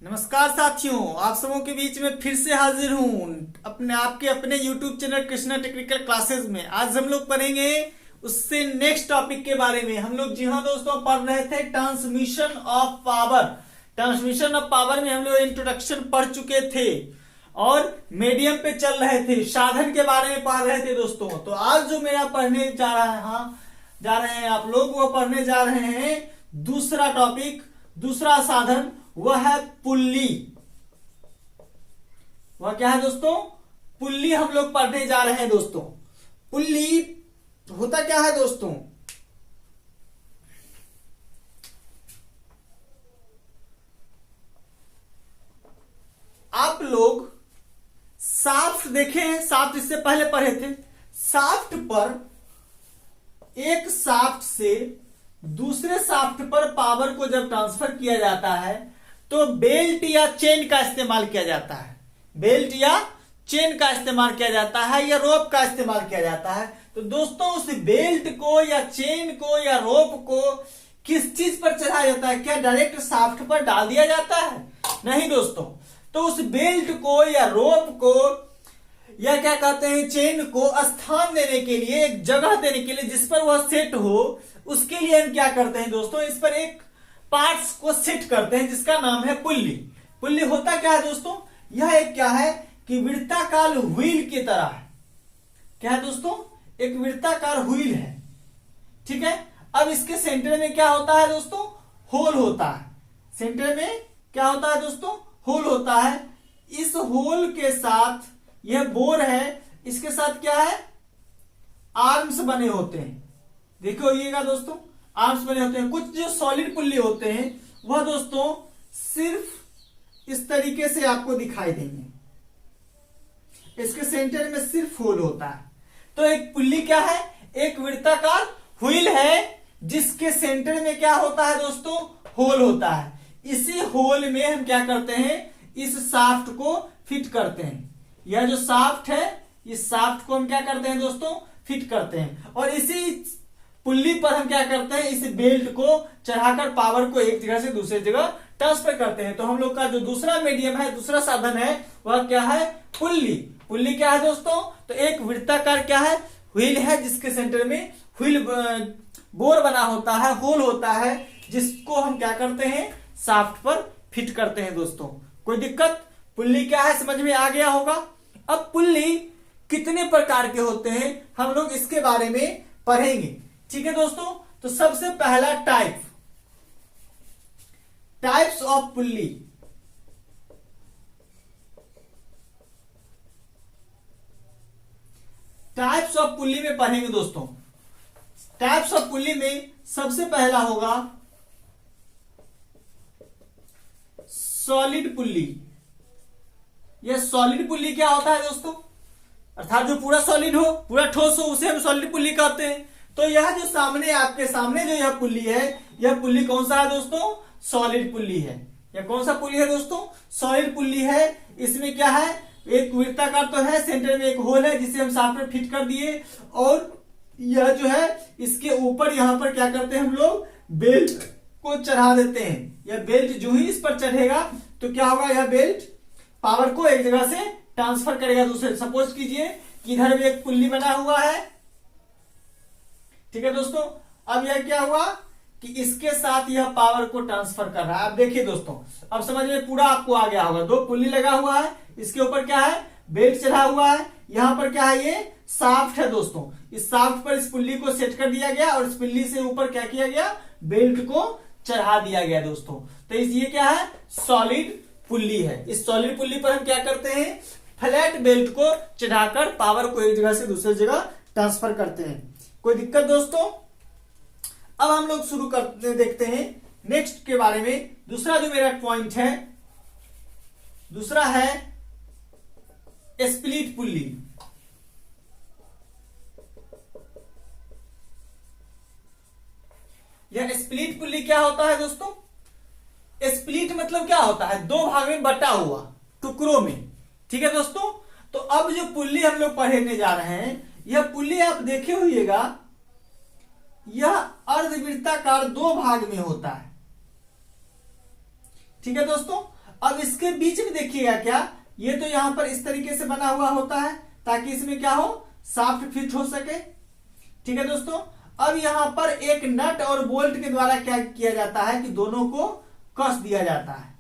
नमस्कार साथियों, आप सबों के बीच में फिर से हाजिर हूँ अपने YouTube channel Krishna technical classes में। आज हम लोग पढ़ेंगे उससे नेक्स्ट टॉपिक के बारे में। हम लोग जी हाँ दोस्तों पढ़ रहे थे transmission of power. Transmission of power में हम लोग इंट्रोडक्शन पढ़ चुके थे और मीडियम पे चल रहे थे, साधन के बारे में पढ़ रहे थे दोस्तों। तो आज जो मेरा पढ़ने जा रहे हैं आप लोग, वो पढ़ने जा रहे हैं दूसरा टॉपिक, दूसरा साधन, वह है पुल्ली। वह क्या है दोस्तों? पुल्ली हम लोग पढ़ने जा रहे हैं दोस्तों। पुल्ली होता क्या है दोस्तों? आप लोग शाफ्ट देखे हैं, शाफ्ट इससे पहले पढ़े थे। शाफ्ट पर, एक शाफ्ट से दूसरे शाफ्ट पर पावर को जब ट्रांसफर किया जाता है तो बेल्ट या चेन का इस्तेमाल किया जाता है। बेल्ट या चेन का इस्तेमाल किया जाता है या रोप का इस्तेमाल किया जाता है। तो दोस्तों उस बेल्ट को या चेन को या रोप को किस चीज पर चढ़ाया जाता है? क्या डायरेक्ट शाफ्ट पर डाल दिया जाता है? नहीं दोस्तों। तो उस बेल्ट को या रोप को या क्या कहते हैं चेन को स्थान देने के लिए, एक जगह देने के लिए जिस पर वह सेट हो, उसके लिए हम क्या करते हैं दोस्तों? इस पर एक पार्ट्स को सेट करते हैं जिसका नाम है पुल्ली। पुल्ली होता क्या है दोस्तों? यह एक क्या है कि वृत्ताकार व्हील की तरह है। क्या है दोस्तों? एक वृत्ताकार व्हील है। ठीक है। अब इसके सेंटर में क्या होता है दोस्तों? होल होता है। सेंटर में क्या होता है दोस्तों? होल होता है। इस होल के साथ यह बोर है, इसके साथ क्या है? आर्म्स बने होते हैं। देखिएगा दोस्तों, आर्म्स बने होते हैं। कुछ जो सॉलिड पुल्ली होते हैं वह दोस्तों सिर्फ इस तरीके से आपको दिखाई देंगे। इसके सेंटर में सिर्फ होल होता है। तो एक पुल्ली क्या है? एक वृत्ताकार व्हील है जिसके सेंटर में क्या होता है दोस्तों? होल होता है। इसी होल में हम क्या करते हैं? इस शाफ्ट को फिट करते हैं। यह जो शाफ्ट है, इस शाफ्ट को हम क्या करते हैं दोस्तों? फिट करते हैं। और इसी पुल्ली पर हम क्या करते हैं? इस बेल्ट को चढ़ाकर पावर को एक जगह से दूसरी जगह ट्रांसफर करते हैं। तो हम लोग का जो दूसरा मीडियम है, दूसरा साधन है, वह क्या है? पुल्ली। पुल्ली क्या है दोस्तों? तो एक वृत्ताकार क्या है? व्हील है जिसके सेंटर में व्हील बोर बना होता है, होल होता है, जिसको हम क्या करते हैं? शाफ्ट पर फिट करते हैं दोस्तों। कोई दिक्कत? पुल्ली क्या है समझ में आ गया होगा। अब पुल्ली कितने प्रकार के होते हैं हम लोग इसके बारे में पढ़ेंगे। ठीक है दोस्तों। तो सबसे पहला types of pulley. Types of pulley में पढ़ेंगे दोस्तों। टाइप्स ऑफ पुल्ली में सबसे पहला होगा सॉलिड पुल्ली। यह सॉलिड पुल्ली क्या होता है दोस्तों? अर्थात जो पूरा सॉलिड हो, पूरा ठोस हो, उसे हम सॉलिड पुल्ली कहते हैं। तो यह जो सामने आपके सामने जो यह पुल्ली है, यह पुल्ली कौन सा है दोस्तों? सॉलिड पुल्ली है। यह कौन सा पुल्ली है दोस्तों? सॉलिड पुल्ली है। इसमें क्या है? एक वृत्ताकार तो है, सेंटर में एक होल है जिसे हम शाफ्ट में फिट कर दिए, और यह जो है इसके ऊपर यहां पर क्या करते हैं हम लोग? बेल्ट को चढ़ा देते हैं। यह बेल्ट जो ही इस पर चढ़ेगा तो क्या होगा? यह बेल्ट पावर को एक जगह से ट्रांसफर करेगा दूसरे। सपोज कीजिए कि इधर भी एक पुल्ली बना हुआ है। ठीक है दोस्तों। अब यह क्या हुआ कि इसके साथ यह पावर को ट्रांसफर कर रहा है। अब देखिए दोस्तों, अब समझ में पूरा आपको आ गया होगा। दो पुल्ली लगा हुआ है, इसके ऊपर क्या है? बेल्ट चढ़ा हुआ है। यहां पर क्या है? ये शाफ्ट है दोस्तों। इस शाफ्ट पर इस पुल्ली को सेट कर दिया गया और इस पुल्ली से ऊपर क्या किया गया? बेल्ट को चढ़ा दिया गया दोस्तों। तो ये क्या है? सॉलिड पुल्ली है। इस सॉलिड पुल्ली पर हम क्या करते हैं? फ्लैट बेल्ट को चढ़ाकर पावर को एक जगह से दूसरी जगह ट्रांसफर करते हैं। कोई दिक्कत दोस्तों? अब हम लोग शुरू करते देखते हैं नेक्स्ट के बारे में। दूसरा जो मेरा पॉइंट है, दूसरा है स्प्लिट पुल्ली। यह स्प्लिट पुल्ली क्या होता है दोस्तों? स्प्लिट मतलब क्या होता है? दो भाग में बटा हुआ, टुकड़ों में। ठीक है दोस्तों। तो अब जो पुल्ली हम लोग पढ़ने जा रहे हैं, यह पुल्ली आप देखे होइएगा, यह अर्धवृत्ताकार दो भाग में होता है। ठीक है दोस्तों। अब इसके बीच में देखिएगा क्या, ये तो यहां पर इस तरीके से बना हुआ होता है ताकि इसमें क्या हो, शाफ्ट फिट हो सके। ठीक है दोस्तों, अब यहां पर एक नट और बोल्ट के द्वारा क्या किया जाता है कि दोनों को कस दिया जाता है।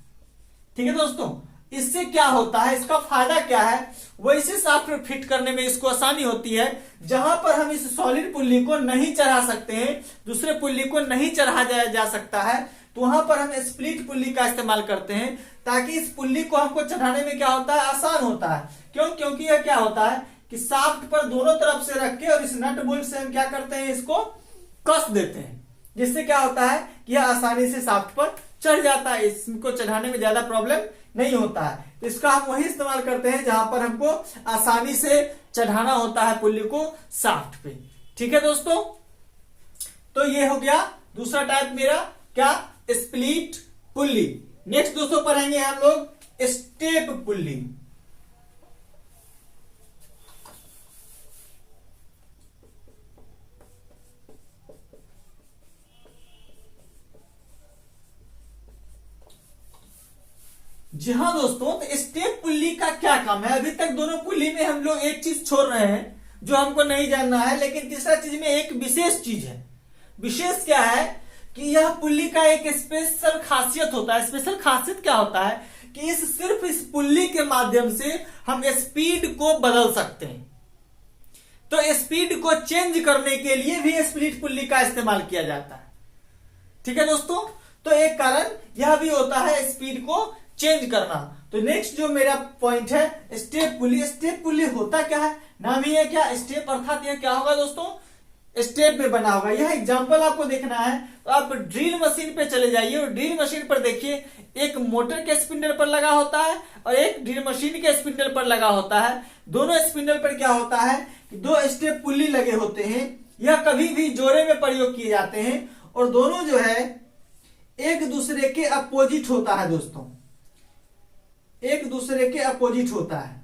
ठीक है दोस्तों, इससे क्या होता है, इसका फायदा क्या है, वैसे शाफ्ट फिट करने में इसको आसानी होती है। जहां पर हम इस सॉलिड पुल्ली को नहीं चढ़ा सकते हैं, दूसरे पुल्ली को नहीं चढ़ाया जा सकता है, तो वहां पर हम स्प्लिट पुल्ली का इस्तेमाल करते हैं ताकि इस पुल्ली को हमको चढ़ाने में क्या होता है, आसान होता है। क्यों? क्योंकि यह क्या होता है कि शाफ्ट पर दोनों तरफ से रख के और इस नट बोल्ट से हम क्या करते हैं, इसको कस देते हैं, जिससे क्या होता है कि यह आसानी से शाफ्ट पर चढ़ जाता है, इसको चढ़ाने में ज्यादा प्रॉब्लम नहीं होता है। तो इसका हम वही इस्तेमाल करते हैं जहां पर हमको आसानी से चढ़ाना होता है पुल्ली को शाफ्ट पे। ठीक है दोस्तों, तो ये हो गया दूसरा टाइप मेरा क्या, स्प्लिट पुल्ली। नेक्स्ट दोस्तों पढ़ेंगे हम लोग स्टेप पुल्ली। जी हाँ दोस्तों, तो स्टेप पुल्ली का क्या काम है। अभी तक दोनों पुल्ली में हम लोग एक चीज छोड़ रहे हैं जो हमको नहीं जानना है, लेकिन तीसरा चीज में एक विशेष चीज है। विशेष क्या है कि यह पुल्ली का एक स्पेशल खासियत होता है। स्पेशल खासियत क्या होता है कि सिर्फ इस पुल्ली के माध्यम से हम स्पीड को बदल सकते हैं। तो स्पीड को चेंज करने के लिए भी स्प्लिट पुल्ली का इस्तेमाल किया जाता है। ठीक है दोस्तों, तो एक कारण यह भी होता है स्पीड को चेंज करना। तो नेक्स्ट जो मेरा पॉइंट है स्टेप पुल्ली। स्टेप पुल्ली होता क्या है, नाम ही है क्या, स्टेप, अर्थात यह क्या होगा दोस्तों, स्टेप में बना होगा। यह एग्जांपल आपको देखना है तो आप ड्रिल मशीन पे चले जाइए और ड्रिल मशीन पर देखिए, एक मोटर के स्पिंडल पर लगा होता है और एक ड्रिल मशीन के स्पिंडल पर लगा होता है। दोनों स्पिंडल पर क्या होता है कि दो स्टेप पुल्ली लगे होते हैं। यह कभी भी जोड़े में प्रयोग किए जाते हैं और दोनों जो है एक दूसरे के अपोजिट होता है दोस्तों, एक दूसरे के अपोजिट होता है।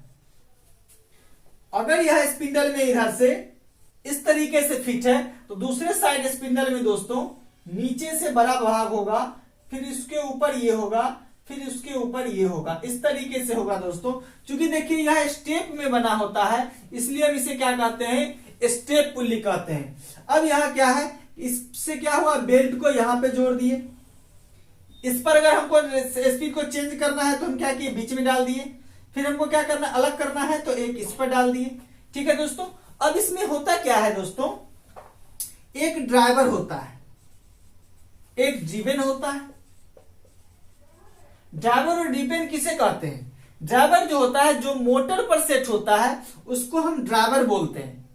अगर यह स्पिंडल में इधर से इस तरीके से फिट है तो दूसरे साइड स्पिंडल में दोस्तों नीचे से बड़ा भाग होगा, फिर इसके ऊपर ये होगा, फिर उसके ऊपर ये होगा, इस तरीके से होगा दोस्तों। क्योंकि देखिए यह स्टेप में बना होता है, इसलिए हम इसे क्या कहते हैं, स्टेप पुल्ली कहते हैं। अब यहां क्या है, इससे क्या हुआ, बेल्ट को यहां पे जोड़ दिए। इस पर अगर हमको स्पीड को चेंज करना है तो हम क्या किए, बीच में डाल दिए। फिर हमको क्या करना, अलग करना है तो एक इस पर डाल दिए। ठीक है दोस्तों, अब इसमें होता क्या है दोस्तों, एक ड्राइवर होता है, एक ड्रिवेन होता है। ड्राइवर और ड्रिवेन किसे कहते हैं, ड्राइवर जो होता है जो मोटर पर सेट होता है उसको हम ड्राइवर बोलते हैं,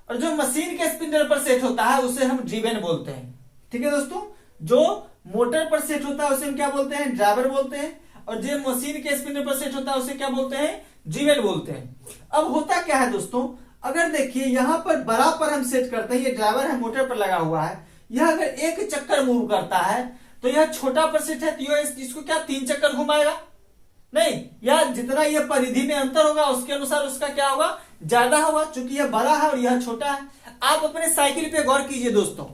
और जो मशीन के स्पिंडल पर सेट होता है उसे हम ड्रिवेन बोलते हैं। ठीक है दोस्तों, जो मोटर पर सेट होता है उसे हम क्या बोलते हैं, ड्राइवर बोलते हैं, और जो मशीन के स्पिंडल पर सेट होता है उसे क्या बोलते हैं, ड्रिवेन बोलते हैं। अब होता क्या है दोस्तों, अगर देखिए यहां पर बड़ा पर हम सेट करते हैं, ये ड्राइवर है मोटर पर लगा हुआ है, यह अगर एक चक्कर मूव करता है तो यह छोटा पर सेट है तो इसको क्या 3 चक्कर घुमाएगा, नहीं, यह जितना यह परिधि में अंतर होगा उसके अनुसार उसका क्या होगा, ज्यादा होगा, क्योंकि यह बड़ा है और यह छोटा है। आप अपने साइकिल पे गौर कीजिए दोस्तों,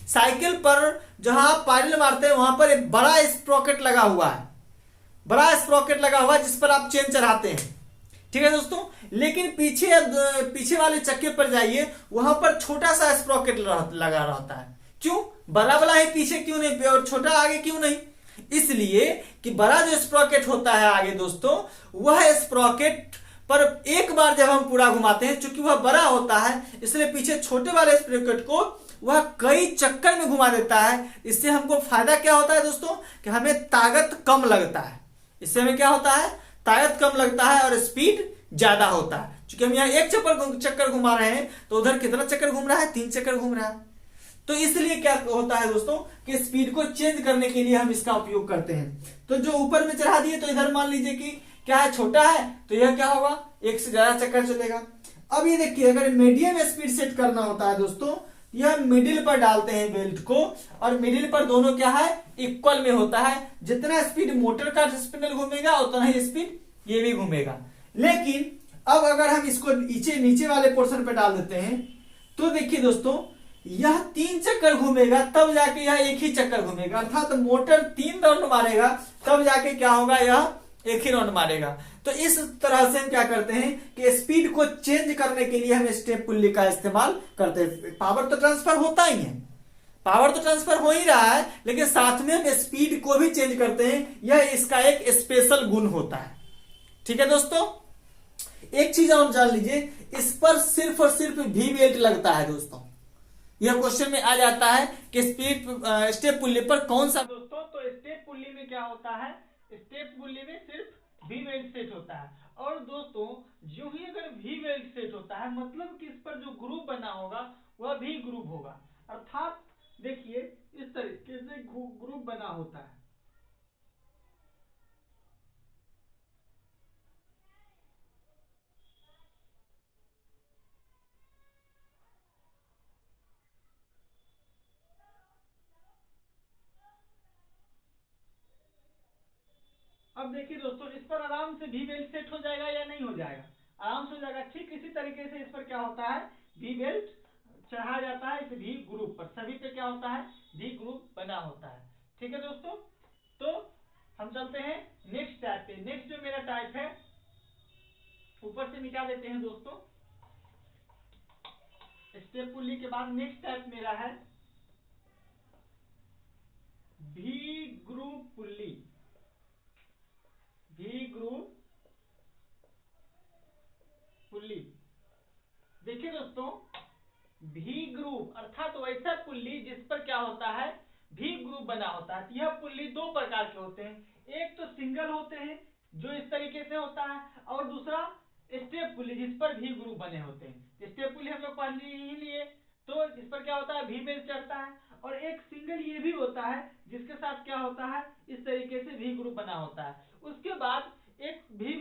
साइकिल पर जहां आप पैडल मारते हैं वहां पर एक बड़ा स्प्रॉकेट लगा हुआ है, बड़ा स्प्रॉकेट लगा हुआ है जिस पर आप चेन चढ़ाते हैं। ठीक है दोस्तों, लेकिन पीछे वाले चक्के पर जाइए, वहां पर छोटा सा स्प्रॉकेट लगा रहता है। क्यों, बड़ा वाला है पीछे क्यों नहीं और छोटा आगे क्यों नहीं, इसलिए कि बड़ा जो स्प्रॉकेट होता है आगे दोस्तों, वह स्प्रॉकेट पर एक बार जब हम पूरा घुमाते हैं, चूंकि वह बड़ा होता है इसलिए पीछे छोटे वाले स्प्रॉकेट को वह कई चक्कर में घुमा देता है। इससे हमको फायदा क्या होता है दोस्तों, कि हमें ताकत कम लगता है। इससे हमें क्या होता है, ताकत कम लगता है और स्पीड ज्यादा होता है। क्योंकि हम यहाँ एक चक्कर घुमा रहे हैं तो उधर कितना चक्कर घूम रहा है, 3 चक्कर घूम रहा है। तो इसलिए क्या होता है दोस्तों कि स्पीड को चेंज करने के लिए हम इसका उपयोग करते हैं। तो जो ऊपर में चढ़ा दिए तो इधर मान लीजिए कि क्या है, छोटा है, तो यह क्या होगा, एक से ज्यादा चक्कर चलेगा। अब ये देखिए, अगर मीडियम स्पीड सेट करना होता है दोस्तों, यह मिडिल पर डालते हैं बेल्ट को, और मिडिल पर दोनों क्या है, इक्वल में होता है। जितना स्पीड मोटर का स्पिंडल घूमेगा उतना ही स्पीड ये भी घूमेगा। लेकिन अब अगर हम इसको नीचे वाले पोर्शन पे डाल देते हैं तो देखिए दोस्तों, यह 3 चक्कर घूमेगा तब जाके यह एक ही चक्कर घूमेगा, अर्थात मोटर 3 राउंड मारेगा तब जाके क्या होगा, यह एक ही राउंड मारेगा। तो इस तरह से हम क्या करते हैं कि स्पीड को चेंज करने के लिए हम स्टेप पुल्ली का इस्तेमाल करते हैं। पावर तो ट्रांसफर होता ही है, पावर तो ट्रांसफर हो ही रहा है, लेकिन साथ में हम स्पीड को भी चेंज करते हैं। यह इसका एक स्पेशल गुण होता है। ठीक है दोस्तों, एक चीज और जान लीजिए, इस पर सिर्फ और सिर्फ वी बेल्ट लगता है दोस्तों। यह क्वेश्चन में आ जाता है कि स्टेप पुल्ली पर कौन सा। दोस्तों तो स्टेप पुल्ली में क्या होता है, स्टेप पुल्ली में सिर्फ वी बेल्ट सेट होता है। और दोस्तों जो ही अगर वी बेल्ट सेट होता है, मतलब कि इस पर जो ग्रुप बना होगा वह भी ग्रुप होगा। अर्थात देखिए इस तरीके से ग्रुप बना होता है। अब देखिए दोस्तों, इस पर आराम से वी बेल्ट सेट हो जाएगा या नहीं हो जाएगा, आराम से हो जाएगा। ठीक इसी तरीके से इस पर क्या होता है, वी बेल्ट चढ़ाया जाता है इस वी ग्रुप पर, सभी पे क्या होता है, वी ग्रुप बना होता है। ठीक है दोस्तों, तो हम चलते हैं नेक्स्ट टाइप पे। नेक्स्ट जो मेरा टाइप है, ऊपर से मिटा देते हैं दोस्तों। स्टेप पुल्ली के बाद नेक्स्ट टाइप मेरा है V groove pulley. V groove pulley, देखिए दोस्तों, भी ग्रुप अर्थात वैसा पुल्ली जिस पर क्या होता है, भी ग्रुप बना होता है। यह पुल्ली दो प्रकार के होते हैं, एक तो सिंगल होते हैं जो इस तरीके से होता है, और दूसरा स्टेप पुल्ली जिस पर भी ग्रुप बने होते हैं। स्टेप पुल्ली हम लोग पहले ही लिए, तो इस पर क्या होता है, भी बेल्ट चढ़ता है। और एक सिंगल ये भी होता है जिसके साथ क्या होता है, इस तरीके से भी ग्रुप बना होता है। उसके बाद एक भी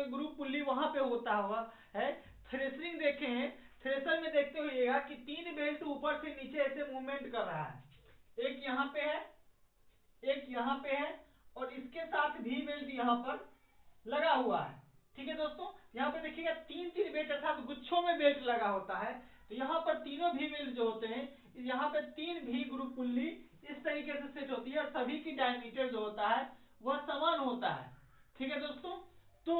ग्रुप पुल्ली वहां पे होता हुआ है, थ्रेसरिंग देखे हैं, थ्रेसर में देखते हुएगा कि तीन बेल्ट ऊपर से नीचे ऐसे मूवमेंट कर रहा है। एक यहाँ पे है, एक यहाँ पे है, और इसके साथ भी बेल्ट यहाँ पर लगा हुआ है। ठीक है दोस्तों, यहाँ पे देखिएगा तीन तीन बेल्ट अर्थात गुच्छों में बेल्ट लगा होता है। तो यहाँ पर तीनों भी बेल्ट जो होते हैं, यहाँ पे तीन भी ग्रुप पुल्ली इस तरीके से सेट होती है, और सभी की डायमीटर जो होता है वह समान होता है। ठीक है दोस्तों, तो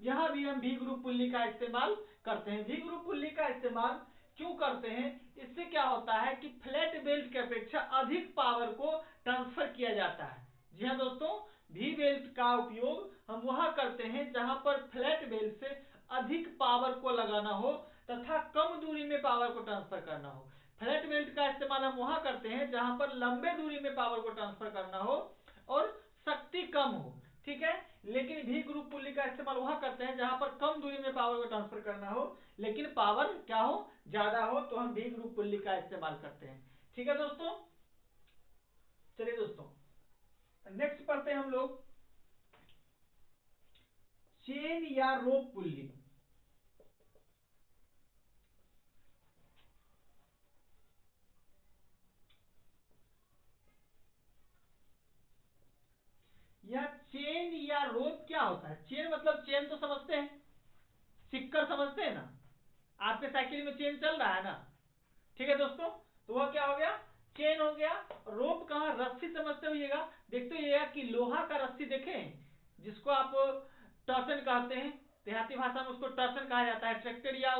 यहाँ भी हम भी ग्रुप पुल्ली का इस्तेमाल करते हैं। भी ग्रुप पुल्ली का इस्तेमाल क्यों करते हैं, इससे क्या होता है कि फ्लैट बेल्ट की अपेक्षा अधिक पावर को ट्रांसफर किया जाता है। जी हाँ दोस्तों, भी बेल्ट का उपयोग हम वहां करते हैं जहां पर फ्लैट बेल्ट से अधिक पावर को लगाना हो तथा कम दूरी में पावर को ट्रांसफर करना हो। फ्लैट बेल्ट का इस्तेमाल हम वहां करते हैं जहां पर लंबे दूरी में पावर को ट्रांसफर करना हो और शक्ति कम हो। ठीक है, लेकिन भी ग्रुप पुल्ली का इस्तेमाल वहां करते हैं जहां पर कम दूरी में पावर को ट्रांसफर करना हो लेकिन पावर क्या हो, ज्यादा हो, तो हम भी ग्रुप पुल्ली का इस्तेमाल करते हैं। ठीक है दोस्तों, चलिए दोस्तों नेक्स्ट पढ़ते हैं हम लोग चेन या रोप पुल्ली। यह चेन या रोप क्या होता है, चेन मतलब चेन तो समझते हैं, सिक्कर समझते हैं ना, आपके साइकिल में चेन चल रहा है ना। ठीक है दोस्तों, तो वह क्या हो गया, चेन हो गया। रोप कहा, रस्सी समझते होइएगा, देखते होइएगा कि लोहा का रस्सी देखे जिसको आप टॉर्चन कहते हैं, देहाती भाषा में उसको टॉर्चन कहा जाता है। ट्रैक्टर या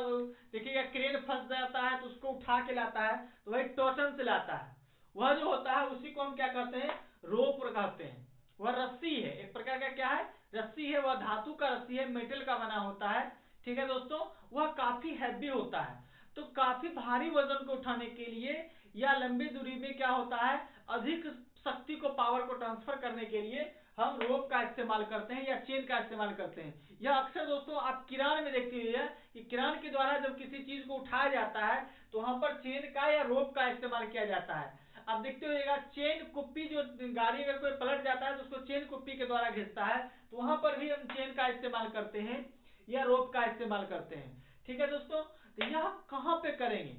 देखिएगा क्रेन फंस जाता है तो उसको उठा के लाता है, तो वही टॉर्चन से लाता है। वह जो होता है उसी को हम क्या कहते हैं, रोप कहते हैं। वह रस्सी है, एक प्रकार का क्या है, रस्सी है। वह धातु का रस्सी है, मेटल का बना होता है। ठीक है दोस्तों, वह काफी हैवी होता है। तो काफी भारी वजन को उठाने के लिए या लंबी दूरी में क्या होता है, अधिक शक्ति को, पावर को ट्रांसफर करने के लिए हम रोप का इस्तेमाल करते हैं या चेन का इस्तेमाल करते हैं। यह अक्सर दोस्तों आप किरान में देखते हुए कि किरान के द्वारा जब किसी चीज को उठाया जाता है तो वहां पर चेन का या रोप का इस्तेमाल किया जाता है। आप देखते होइएगा चेन कुप्पी, जो गाड़ी अगर कोई पलट जाता है तो उसको चेन कुप्पी के द्वारा घिसता है, तो वहां पर भी हम चेन का इस्तेमाल करते हैं या रोप का इस्तेमाल करते हैं। ठीक है दोस्तों, तो यह कहां पे करेंगे,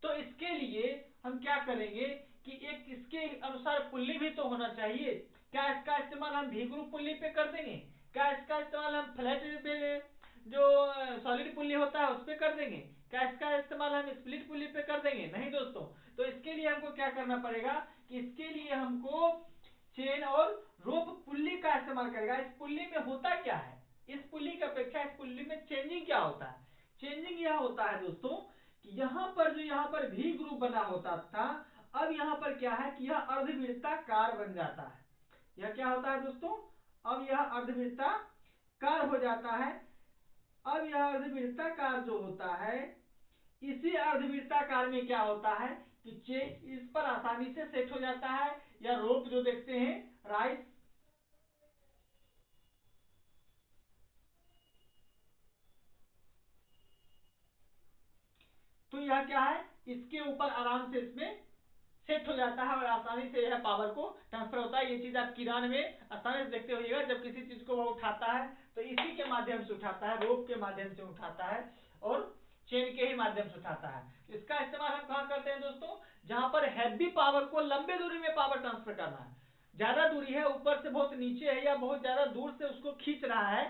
तो इसके लिए हम क्या करेंगे कि एक इसके अनुसार पुल्ली भी तो होना चाहिए। क्या इसका इस्तेमाल हम भी ग्रुप पुल्ली पे कर देंगे, क्या इसका इस्तेमाल हम फ्लैट जो सॉलिड पुल्ली होता है उस पर कर देंगे, क्या इसका इस्तेमाल हम स्प्लिट पुल्ली पे कर देंगे, नहीं दोस्तों। तो इसके लिए हमको क्या करना पड़ेगा कि इसके लिए हमको चेन और रोप पुल्ली का इस्तेमाल करेगा। इस पुल्ली में होता क्या है, इस पुल्ली की अपेक्षा इस पुल्ली में चेंजिंग क्या होता है? चेंजिंग यह होता है दोस्तों कि यहाँ पर भी ग्रुप बना होता था, अब यहाँ पर क्या है कि यह अर्धवृत्ताकार बन जाता है। यह क्या होता है दोस्तों, अब यह अर्धवृत्ताकार हो जाता है। अब यह अर्धवृत्ताकार जो होता है, इसी अर्धवृत्ताकार में क्या होता है कि चेन इस पर आसानी से सेट हो जाता है, या रोप जो देखते हैं राइस, तो यह क्या है, इसके ऊपर आराम से इसमें सेट हो जाता है और आसानी से यह पावर को ट्रांसफर होता है। ये चीज आप किरान में आसानी से देखते होइएगा, जब किसी चीज को वह उठाता है तो इसी के माध्यम से उठाता है, रोप के माध्यम से उठाता है और चेन के ही माध्यम से उठाता है। इसका इस्तेमाल हम कहाँ करते हैं दोस्तों, जहां पर हैवी पावर को लंबे दूरी में पावर ट्रांसफर करना है, ज्यादा दूरी है, ऊपर से बहुत नीचे है या बहुत ज्यादा दूर से उसको खींच रहा है,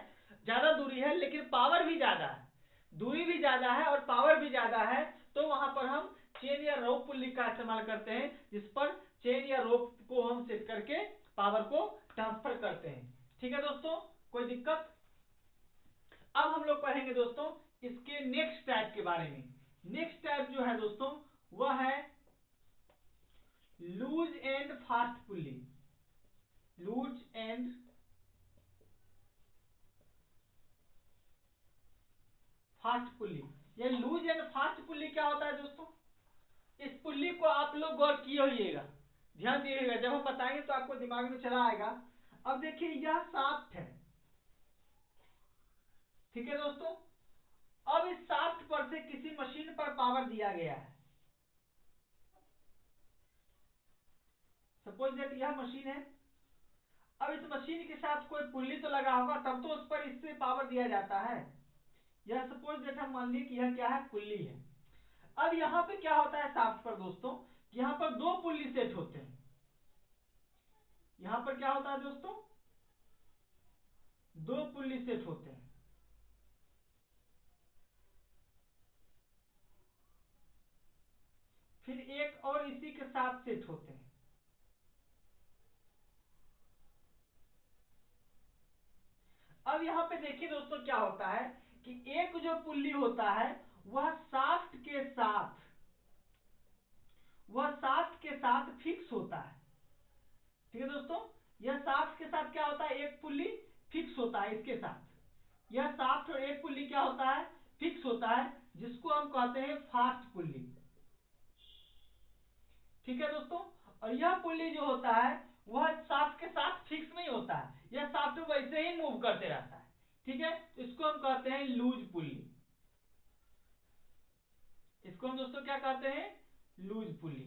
ज्यादा दूरी है लेकिन पावर भी ज्यादा है, दूरी भी ज्यादा है और पावर भी ज्यादा है, तो वहां पर हम चेन या रोप पुल्ली का इस्तेमाल करते हैं, जिस पर चेन या रोप को हम सेट करके पावर को ट्रांसफर करते हैं। ठीक है दोस्तों, कोई दिक्कत? अब हम लोग पढ़ेंगे दोस्तों इसके नेक्स्ट टाइप के बारे में। नेक्स्ट टाइप जो है दोस्तों वह है loose and fast pulley. Loose and fast pulley, ये लूज एंड फास्ट पुल्ली क्या होता है दोस्तों, इस पुल्ली को आप लोग गौर किए होइएगा, ध्यान दिएगा, जब हम बताएंगे तो आपको दिमाग में चला आएगा। अब देखिए यह शाफ्ट है, ठीक है दोस्तों। अब इस शाफ्ट पर से किसी मशीन पर पावर दिया गया है, सपोज दैट यह मशीन है। अब इस मशीन के साथ कोई पुल्ली तो लगा होगा, तब तो उस पर इससे पावर दिया जाता है। यह सपोज दैट हम मान ली कि यह क्या है, पुल्ली है। अब यहां पे क्या होता है शाफ्ट पर दोस्तों, यहां पर दो पुल्ली सेट होते हैं। यहां पर क्या होता है दोस्तों, दो पुल्ली सेट होते हैं। फिर एक और इसी के साथ सेट होते हैं। अब यहां पे देखिए दोस्तों क्या होता है कि एक जो पुल्ली होता है वह शाफ्ट के साथ, वह शाफ्ट के साथ फिक्स होता है। ठीक है दोस्तों, यह शाफ्ट के साथ क्या होता है, एक पुल्ली फिक्स होता है इसके साथ। यह शाफ्ट और एक पुल्ली क्या होता है, फिक्स होता है, जिसको हम कहते हैं फास्ट पुल्ली। ठीक है दोस्तों, और यह पुल्ली जो होता है वह शाफ्ट के साथ फिक्स नहीं होता है, यह शाफ्ट वैसे ही मूव करते रहता है। ठीक है, तो इसको हम कहते हैं लूज पुल्ली। इसको हम दोस्तों क्या कहते हैं, लूज पुल्ली।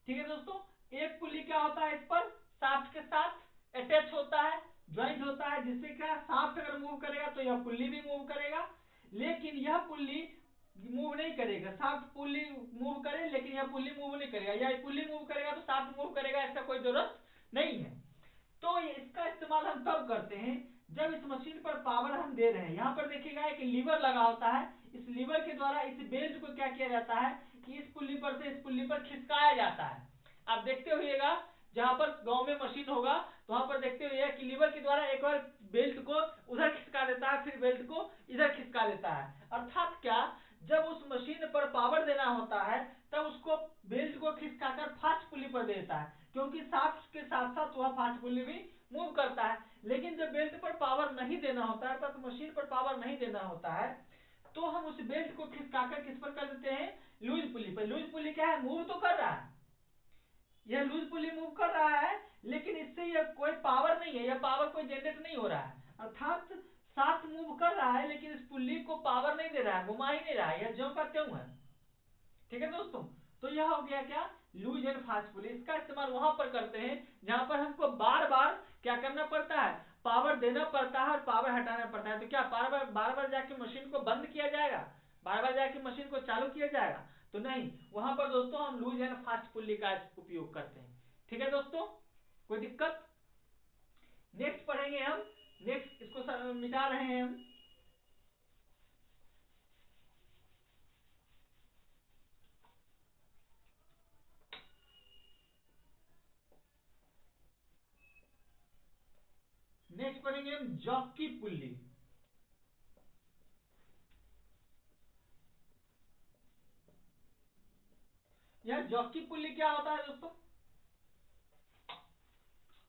ठीक है दोस्तों, एक पुल्ली क्या होता है, इस पर शाफ्ट के साथ अटैच होता है, ज्वाइंट होता है, जिससे क्या शाफ्ट अगर मूव करेगा तो यह पुल्ली भी मूव करेगा, लेकिन यह पुल्ली मूव नहीं करेगा। शाफ्ट पुल्ली मूव करे लेकिन यह पुल्ली मूव नहीं करेगा, या पुल्ली मूव करेगा तो शाफ्ट मूव करेगा, ऐसा कोई जरूरत नहीं है। तो इसका इस्तेमाल हम तब करते हैं जब इस मशीन पर पावर हम दे रहे हैं। यहां पर देखिएगा एक लीवर लगा होता है, इस लीवर के द्वारा इस बेल्ट को क्या किया जाता है कि इस पुल्ली पर से इस पुल्ली पर खिसकाया जाता है। आप देखते होइएगा जहां पर गांव में मशीन होगा तो वहां पर देखते हुए कि लीवर के द्वारा एक बार बेल्ट को उधर खिसका देता है, फिर बेल्ट को इधर खिसका देता है। अर्थात क्या, जब उस मशीन पर पावर देना होता है तब उसको बेल्ट को खिसकाकर फास्ट पुल्ली पर देता है, क्योंकि शाफ्ट के साथ साथ वह फास्ट पुल्ली भी मूव करता है। लेकिन जब बेल्ट पर पावर नहीं देना होता है, अर्थात मशीन पर पावर नहीं देना होता है, तो हम उस बेल्ट को खिसकाकर किस पर कर देते हैं, लूज पुल्ली पर। लूज पुल्ली क्या है, मूव तो कर रहा है, यह लूज पुल्ली मूव कर रहा है, लेकिन इससे यह कोई पावर नहीं है, यह पावर कोई जनरेट नहीं हो रहा है। अर्थात शाफ्ट मूव कर रहा है लेकिन इस पुल्ली को पावर नहीं दे रहा है, घुमा ही नहीं रहा है, यह ज्यों का त्यों है। ठीक है दोस्तों, तो यह हो गया क्या, लूज एंड फास्ट पुल्ली। इसका इस्तेमाल वहां पर करते हैं जहां पर हमको बार बार क्या करना पड़ता है, पावर देना पड़ता है और पावर हटाना पड़ता है। तो क्या बार बार जाके मशीन को बंद किया जाएगा, बार बार जाके मशीन को चालू किया जाएगा, तो नहीं, वहां पर दोस्तों हम लूज एंड फास्ट पुल्ली का उपयोग करते हैं। ठीक है दोस्तों, कोई दिक्कत? नेक्स्ट पढ़ेंगे हम, नेक्स्ट इसको मिटा रहे हैं हम। नेक्स्ट पढ़ेंगे हम जॉकी पुल्ली। यह जॉकी पुल्ली क्या होता है दोस्तों?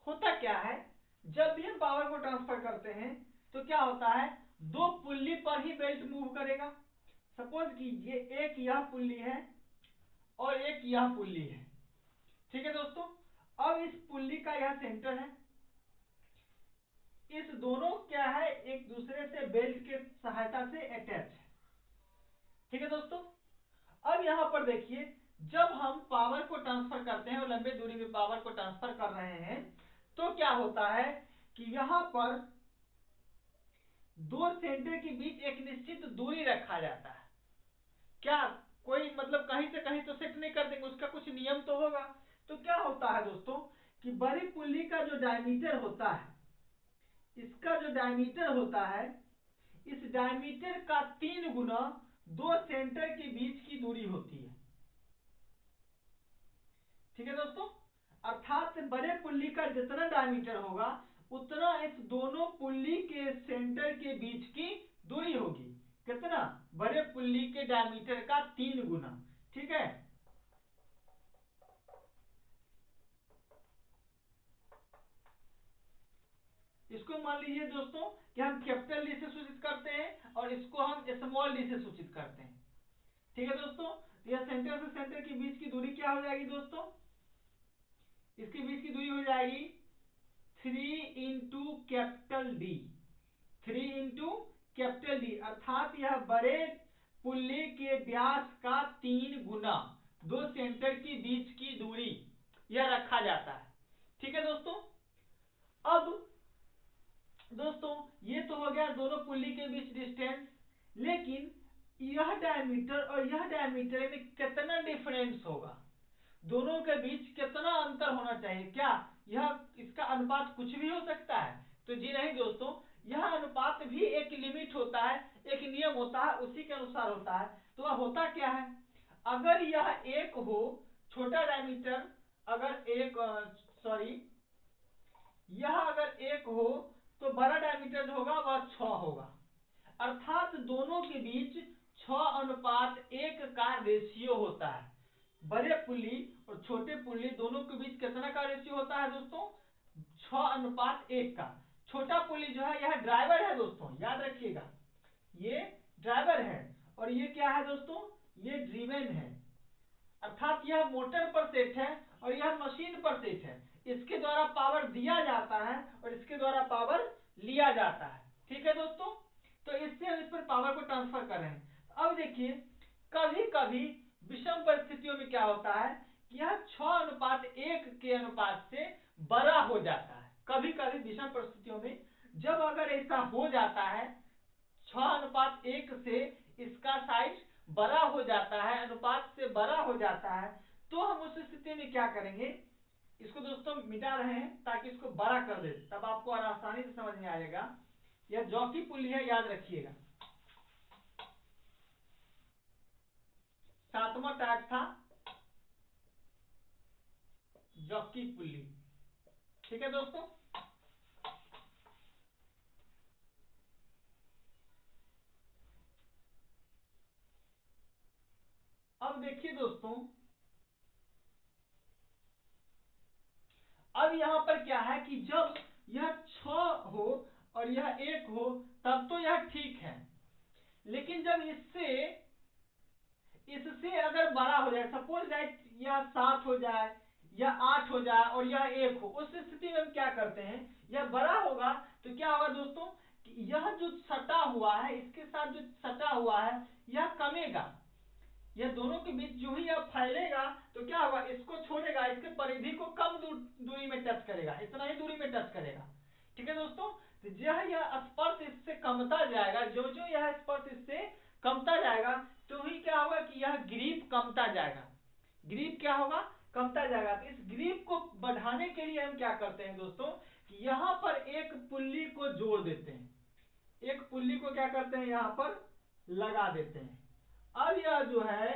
होता क्या है, जब भी हम पावर को ट्रांसफर करते हैं तो क्या होता है, दो पुल्ली पर ही बेल्ट मूव करेगा। सपोज कीजिए एक यह पुल्ली है और एक यह पुल्ली है, ठीक है दोस्तों। अब इस पुल्ली का यह सेंटर है, इस दोनों क्या है, एक दूसरे से बेल्ट के सहायता से अटैच है, ठीक है दोस्तों। अब यहां पर देखिए, जब हम पावर को ट्रांसफर करते हैं और लंबे दूरी में पावर को ट्रांसफर कर रहे हैं तो क्या होता है कि यहां पर दो सेंटर के बीच एक निश्चित दूरी रखा जाता है। क्या कोई मतलब कहीं से कहीं तो शिफ्ट नहीं कर देंगे, उसका कुछ नियम तो होगा। तो क्या होता है दोस्तों कि बड़ी पुल्ली का जो डायमीटर होता है, इसका जो डायमीटर होता है, इस डायमीटर का 3 गुना दो सेंटर के बीच की दूरी होती है, ठीक है दोस्तों। अर्थात बड़े पुल्ली का जितना डायमीटर होगा उतना इस दोनों पुल्ली के सेंटर के बीच की दूरी होगी। कितना? बड़े पुल्ली के डायमीटर का 3 गुना, ठीक है। इसको मान लीजिए दोस्तों कि हम कैपिटल डी से सूचित करते हैं और इसको हम स्मॉल डी से सूचित करते हैं, ठीक है दोस्तों। तो यह सेंटर से सेंटर के बीच की दूरी क्या हो जाएगी दोस्तों? इसके बीच की दूरी हो जाएगी 3 into capital D, 3 into capital D, अर्थात यह बड़े पुल्ली के व्यास का 3 गुना दो सेंटर के बीच की दूरी यह रखा जाता है, ठीक है दोस्तों। अब दोस्तों ये तो हो गया दोनों पुल्ली के बीच डिस्टेंस, लेकिन यह डायमीटर और यह डायमीटर में कितना डिफरेंस होगा, दोनों के बीच कितना अंतर होना चाहिए? क्या यह इसका अनुपात कुछ भी हो सकता है? तो जी नहीं दोस्तों, यह अनुपात भी एक लिमिट होता है, एक नियम होता है, उसी के अनुसार होता है। तो वह होता क्या है, अगर यह एक हो, छोटा डायमीटर अगर एक सॉरी यह अगर एक हो तो बड़ा डायमीटर जो होगा वह 6 होगा, अर्थात दोनों के बीच 6:1 का रेशियो होता है। बड़े पुल्ली और छोटे पुल्ली दोनों के बीच कितना का रेशियो होता है दोस्तों? 6:1 का। छोटा पुल्ली जो है यह ड्राइवर है दोस्तों, याद रखिएगा, ये ड्राइवर है और ये क्या है दोस्तों? ये ड्रीवन है, अर्थात यह मोटर पर सेट है और यह मशीन पर सेट है। इसके द्वारा पावर दिया जाता है और इसके द्वारा पावर लिया जाता है, ठीक है दोस्तों। तो इससे हम इस पर पावर को ट्रांसफर कर रहे हैं। अब देखिए, कभी कभी विषम परिस्थितियों में क्या होता है कि यह 6:1 के अनुपात से बड़ा हो जाता है। कभी कभी विषम परिस्थितियों में जब अगर ऐसा हो जाता है 6:1 से इसका साइज बड़ा हो जाता है, अनुपात से बड़ा हो जाता है, तो हम उस स्थिति में क्या करेंगे, इसको दोस्तों मिटा रहे हैं ताकि इसको बड़ा कर दे, तब आपको आसानी से समझ में आ जाएगा। यह जॉकी पुल्ली है, याद रखिएगा। 7वां टैग था जॉकी पुल्ली, ठीक है दोस्तों। अब देखिए दोस्तों, अब यहां पर क्या है कि जब यह 6 हो और यह 1 हो तब तो यह ठीक है, लेकिन जब इससे अगर बड़ा हो जाए, सपोज दैट यह 7 हो जाए या 8 हो जाए और यह 1 हो, उस स्थिति में हम क्या करते हैं, यह बड़ा होगा तो क्या होगा दोस्तों कि यह जो सटा हुआ है, इसके साथ जो सटा हुआ है यह कमेगा, यह दोनों के बीच जो ही यह फैलेगा तो क्या होगा, इसको छोड़ेगा, इसके परिधि को कम दूरी में टच करेगा, इतना ही दूरी में टच करेगा, ठीक है दोस्तों। तो यह स्पर्श इससे कमता जाएगा, जो जो यह स्पर्श इससे कमता जाएगा तो ही क्या होगा कि यह ग्रिप कमता जाएगा, ग्रिप क्या होगा, कमता जाएगा। तो इस ग्रिप को बढ़ाने के लिए हम क्या करते हैं दोस्तों कि यहां पर एक पुल्ली को जोड़ देते हैं, एक पुल्ली को क्या करते हैं यहां पर लगा देते हैं। अब यह जो है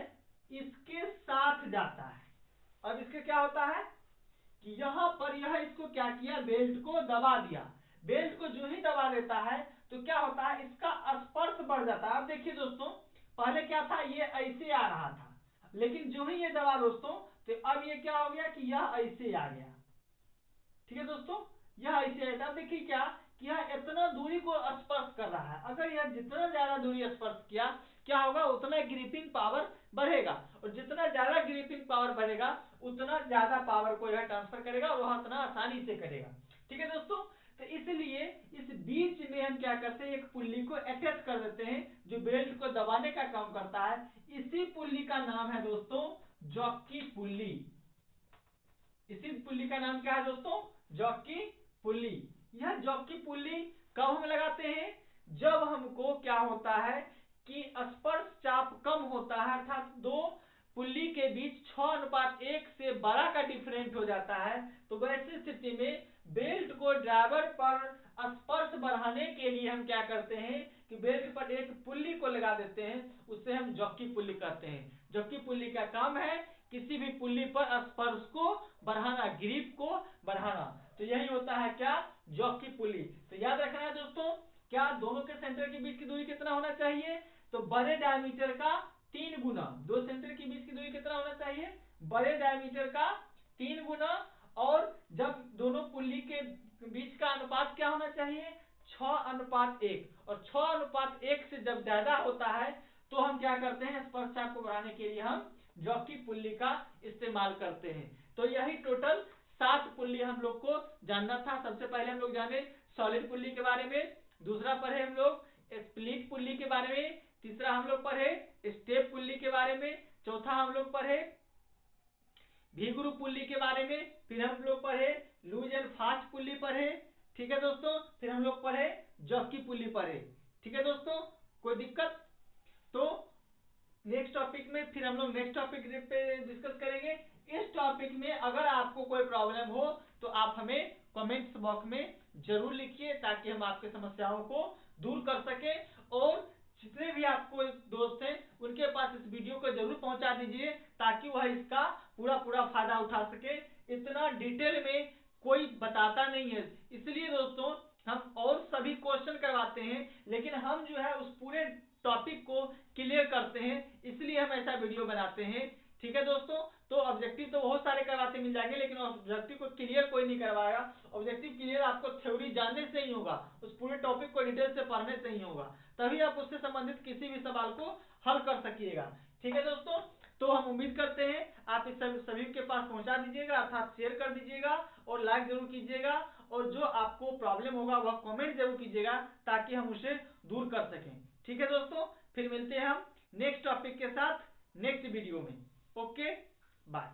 इसके साथ जाता है, अब इसके क्या होता है कि यहां पर यह इसको क्या किया, बेल्ट को दबा दिया, बेल्ट को जो ही दबा देता है तो क्या होता है, इसका स्पर्श बढ़ जाता है। अब देखिए दोस्तों, पहले क्या था, ये ऐसे आ रहा था, लेकिन जो ही ये दबा दोस्तों, तो अब ये क्या हो गया कि यह ऐसे आ गया। ठीक है दोस्तों, यह ऐसे है। अब देखिए क्या कि यह इतना दूरी को स्पर्श कर रहा है। अगर यह जितना ज्यादा दूरी स्पर्श किया, क्या होगा, उतना ग्रिपिंग पावर बढ़ेगा, और जितना ज्यादा ग्रिपिंग पावर बढ़ेगा उतना ज्यादा पावर को यह ट्रांसफर करेगा, और वह उतना आसानी से करेगा। ठीक है दोस्तों, तो इसलिए इस बीच में हम क्या करते हैं, एक पुल्ली को अटैच कर देते हैं जो बेल्ट को दबाने का काम करता है। इसी पुल्ली का नाम है दोस्तों जॉकी पुल्ली। इसी पुल्ली का नाम क्या है दोस्तों, जॉकी पुल्ली। यह जॉकी पुल्ली कब हम लगाते हैं, जब हमको क्या होता है कि स्पर्श चाप कम होता है, अर्थात दो पुल्ली के बीच 6:1 से बड़ा का डिफरेंट हो जाता है। तो वैसी स्थिति में बेल्ट को ड्राइवर पर स्पर्श बढ़ाने के लिए हम क्या करते हैं कि बेल्ट पर एक पुल्ली को लगा देते हैं, उससे हम जॉकी पुल्ली कहते हैं। जॉकी पुल्ली का काम है किसी भी पुल्ली पर स्पर्श को बढ़ाना, ग्रिप को बढ़ाना। तो यही होता है क्या, जॉकी पुल्ली। तो याद रखना है दोस्तों, क्या दोनों के सेंटर के बीच की दूरी कितना होना चाहिए, तो बड़े डायमीटर का 3 गुना। दो सेंटर के बीच की दूरी कितना होना चाहिए, बड़े डायमीटर का 3 गुना। और जब दोनों पुल्ली के बीच का अनुपात क्या होना चाहिए, 6:1। और 6:1 से जब ज्यादा होता है तो हम क्या करते हैं, स्पर्श चाप को बढ़ाने के लिए हम जॉकी पुल्ली का इस्तेमाल करते हैं। तो यही टोटल 7 पुल्ली हम लोग को जानना था। सबसे पहले हम लोग जाने सॉलिड पुल्ली के बारे में, दूसरा पढ़े हम लोग स्प्लिट पुल्ली के बारे में, तीसरा हम लोग पढ़े स्टेप पुल्ली के बारे में, चौथा हम लोग पढ़े भी ग्रुप पुल्ली के बारे में, फिर हम लोग पढ़े लूज एंड फास्ट पुल्ली पढ़े। ठीक है दोस्तों, फिर हम लोग पढ़े जॉकी पुल्ली पढ़े। ठीक है दोस्तों, कोई दिक्कत, तो नेक्स्ट टॉपिक में फिर हम लोग नेक्स्ट टॉपिक पे डिस्कस करेंगे। इस टॉपिक में अगर आपको कोई प्रॉब्लम हो तो आप हमें कमेंट्स बॉक्स में जरूर लिखिए, ताकि हम आपके समस्याओं को दूर कर सके। और जितने भी आपको दोस्त हैं उनके पास इस वीडियो को जरूर पहुंचा दीजिए, ताकि वह इसका पूरा पूरा फायदा उठा सके। इतना डिटेल में कोई बताता नहीं है, इसलिए दोस्तों हम और सभी क्वेश्चन करवाते हैं, लेकिन हम जो है उस पूरे टॉपिक को क्लियर करते हैं, इसलिए हम ऐसा वीडियो बनाते हैं। ठीक है दोस्तों, तो ऑब्जेक्टिव तो बहुत सारे करवाते मिल जाएंगे, लेकिन ऑब्जेक्टिव को क्लियर कोई नहीं करवाएगा। ऑब्जेक्टिव क्लियर आपको थ्योरी जानने से ही होगा, उस पूरे टॉपिक को डिटेल से पढ़ने से ही होगा, तभी आप उससे संबंधित किसी भी सवाल को हल कर सकिएगा। ठीक है दोस्तों, तो हम उम्मीद करते हैं आप इस सभी के पास पहुंचा दीजिएगा, अर्थात शेयर कर दीजिएगा और लाइक जरूर कीजिएगा। और जो आपको प्रॉब्लम होगा वह कमेंट जरूर कीजिएगा, ताकि हम उसे दूर कर सकें। ठीक है दोस्तों, फिर मिलते हैं हम नेक्स्ट टॉपिक के साथ नेक्स्ट वीडियो में। Okay, bye.